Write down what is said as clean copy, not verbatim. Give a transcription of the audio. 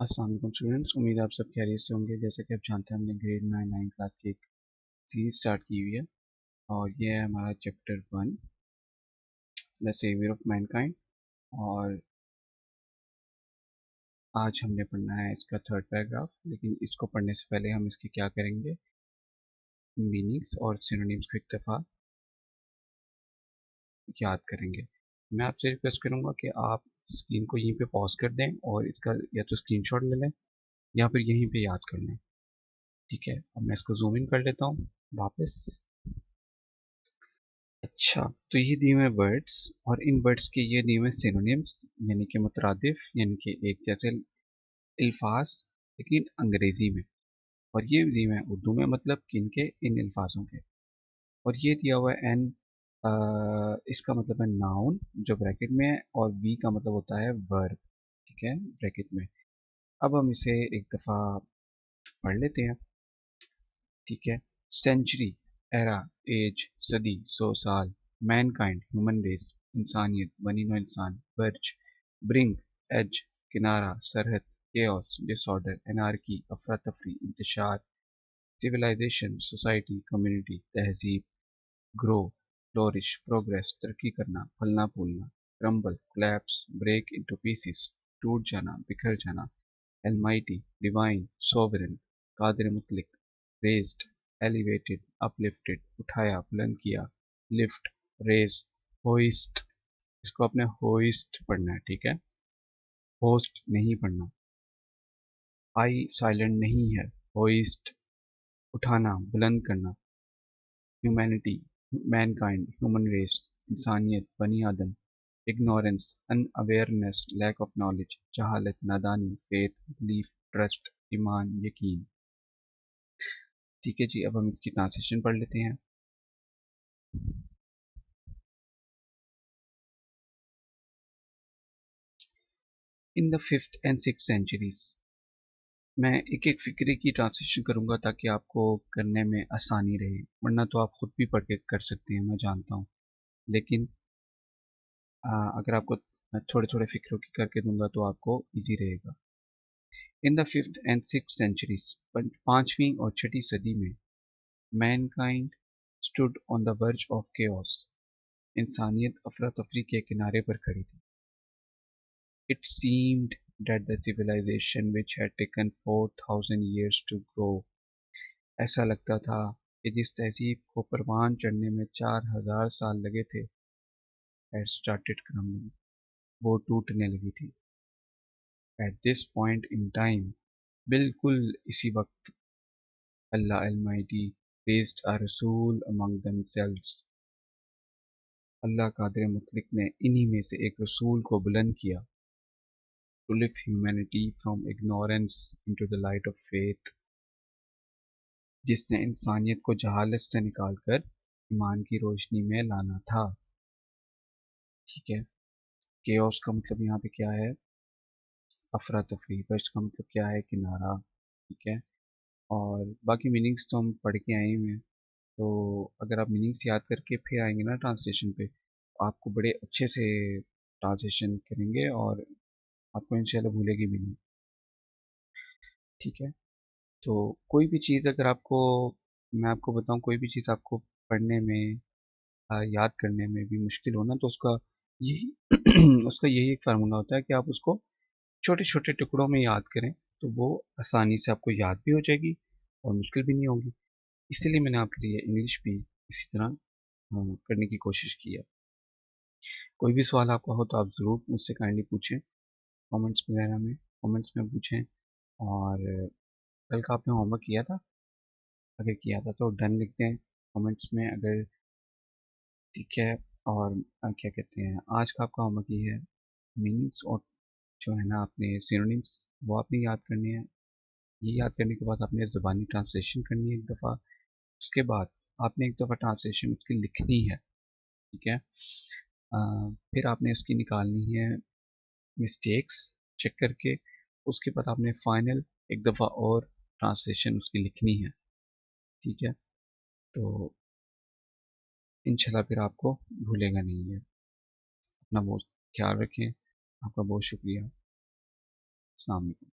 अस्सलाम वालेकुम स्टूडेंट्स, उम्मीद है आप सब खैरियत से होंगे। जैसे कि आप जानते हैं हमने ग्रेड 9 क्लास की एक सीरीज स्टार्ट की हुई है और ये है हमारा chapter 1 the saviour of mankind. और आज हमने पढ़ना है इसका थर्ड पैराग्राफ, लेकिन इसको पढ़ने से पहले हम इसकी क्या करेंगे, मीनिंग्स और सिनोनिम्स को एक दफ़ा याद करेंगे। मैं आपसे रिक्वेस्ट करूँगा कि आप स्क्रीन को यहीं पे पॉज कर दें और इसका या तो स्क्रीनशॉट ले लें या फिर यहीं पे याद कर लें। ठीक है, अब मैं इसको जूम इन कर लेता हूँ वापस। अच्छा, तो ये दिए हुए वर्ड्स और इन वर्ड्स के ये दिए हुए सिनोनिम्स यानी कि मुतरादिफ यानी कि एक जैसे अल्फाज, लेकिन अंग्रेजी में। और ये दिए हुए हैं उर्दू में, मतलब किन के, इन अल्फाजों के। और ये दिया हुआ है एन, इसका मतलब है नाउन जो ब्रैकेट में है, और वी का मतलब होता है वर्ब। ठीक है, ब्रैकेट में। अब हम इसे एक दफ़ा पढ़ लेते हैं। ठीक है, सेंचुरी, एरा, एज, सदी, 100 साल। मैनकाइंड, ह्यूमन रेस, इंसानियत, बनी नौ इंसान। बर्ज, ब्रिंग, एज, किनारा, सरहद। केओस, डिसऑर्डर, एनार्की, अफरा तफरी, इंतशार। सिविलाइजेशन, सोसाइटी, कम्युनिटी, तहजीब। ग्रो, फ्लोरिश, प्रोग्रेस, तरक्की करना, फलना फूलना। Crumble, collapse, break into pieces, टूट जाना, बिखर जाना। Almighty, divine, sovereign, Qadir मुतलिक। Raised, elevated, uplifted, उठाया, बुलंद किया। Lift, raise, hoist, इसको आपने hoist पढ़ना है, ठीक है, host नहीं पढ़ना। I साइलेंट नहीं है, hoist, उठाना, बुलंद करना। Humanity, mankind, human race, इंसानियत, बनी आदम। Ignorance, unawareness, lack of knowledge, जहालत, नादानी। Faith, belief, trust, ईमान, यकीन। ठीक है जी, अब हम इसकी ट्रांसलेशन पढ़ लेते हैं। In the 5th and 6th centuries, मैं एक एक फिक्रे की ट्रांसलेशन करूंगा ताकि आपको करने में आसानी रहे, वरना तो आप खुद भी पढ़ के कर सकते हैं, मैं जानता हूँ। लेकिन अगर आपको थोड़े थोड़े फिक्रों की करके दूंगा तो आपको इजी रहेगा। In the 5th and 6th centuries, पांचवी और छठी सदी में, Mankind stood on the verge of chaos, इंसानियत अफरा तफरी के किनारे पर खड़ी थी। It seemed that the civilization which had taken 4,000 years to grow, ऐसा लगता था कि जिस तहजीब को परवान चढ़ने में 4,000 साल लगे थे, had started crumbling, वो टूटने लगी थी। At this point in time, बिल्कुल इसी वक्त, Allah Almighty raised a Rasul among themselves, अल्लाह कादिर मुतलिक ने इन्हीं में से एक रसूल को बुलंद किया। To lift humanity from ignorance into the light of faith, जिसने इंसानियत को जहालत से निकालकर ईमान की रोशनी में लाना था। ठीक है, केओस का मतलब यहाँ पे क्या है, अफरा तफरी। बर्स्ट का मतलब क्या है, किनारा। ठीक है, और बाकी मीनिंग्स तो हम पढ़ के आए हुए हैं, तो अगर आप मीनिंग्स याद करके फिर आएंगे ना ट्रांसलेशन पे, तो आपको बड़े अच्छे से ट्रांसलेशन करेंगे और आपको इंशाल्लाह भूलेगी भी नहीं। ठीक है, तो कोई भी चीज़ अगर आपको, मैं आपको बताऊं, कोई भी चीज़ आपको पढ़ने में, याद करने में भी मुश्किल हो ना, तो उसका यही उसका यही एक फार्मूला होता है कि आप उसको छोटे छोटे टुकड़ों में याद करें, तो वो आसानी से आपको याद भी हो जाएगी और मुश्किल भी नहीं होगी। इसीलिए मैंने आपके लिए इंग्लिश भी इसी तरह करने की कोशिश की है। कोई भी सवाल आपका हो तो आप ज़रूर मुझसे काइंडली पूछें, कमेंट्स वगैरह में, कमेंट्स में पूछें। और कल का आपने होमवर्क किया था, अगर किया था तो डन लिखते हैं कमेंट्स में अगर। ठीक है, और क्या कहते हैं, आज का आपका होमवर्क ये है, मीनिंग्स और जो है ना आपने सिनोनिम्स, वो आपने याद करने हैं। ये याद करने के बाद आपने ज़बानी ट्रांसलेशन करनी है एक दफ़ा। उसके बाद आपने एक दफ़ा ट्रांसलेशन उसकी लिखनी है। ठीक है, फिर आपने उसकी निकालनी है मिस्टेक्स चेक करके। उसके बाद आपने फाइनल एक दफ़ा और ट्रांसलेशन उसकी लिखनी है। ठीक है, तो इंशाल्लाह फिर आपको भूलेगा नहीं है। अपना बहुत ख्याल रखें, आपका बहुत शुक्रिया। अस्सलाम वालेकुम।